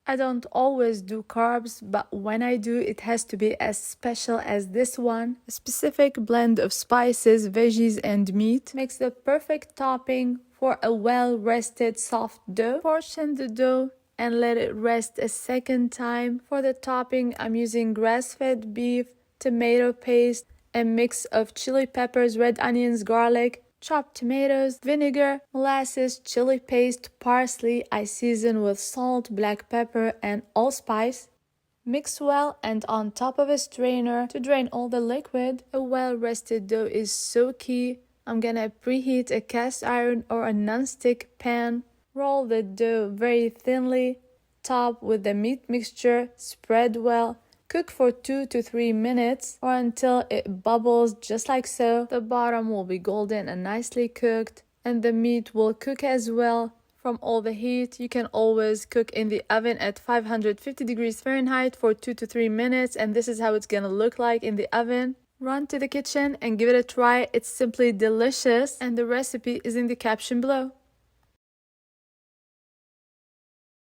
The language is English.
I don't always do carbs, but when I do, it has to be as special as this one. A specific blend of spices, veggies, and meat makes the perfect topping for a well-rested soft dough. Portion the dough and let it rest a second time. For the topping, I'm using grass-fed beef, tomato paste, a mix of chili peppers, red onions, garlic, chopped tomatoes, vinegar, molasses, chili paste, parsley. I season with salt, black pepper, and allspice. Mix well and on top of a strainer to drain all the liquid. A well-rested dough is so key. I'm gonna preheat a cast iron or a non-stick pan. Roll the dough very thinly. Top with the meat mixture. Spread well. Cook for 2 to 3 minutes or until it bubbles just like so. The bottom will be golden and nicely cooked, and the meat will cook as well from all the heat. You can always cook in the oven at 550 degrees Fahrenheit for 2 to 3 minutes, and this is how it's gonna look like in the oven. Run to the kitchen and give it a try. It's simply delicious, and the recipe is in the caption below.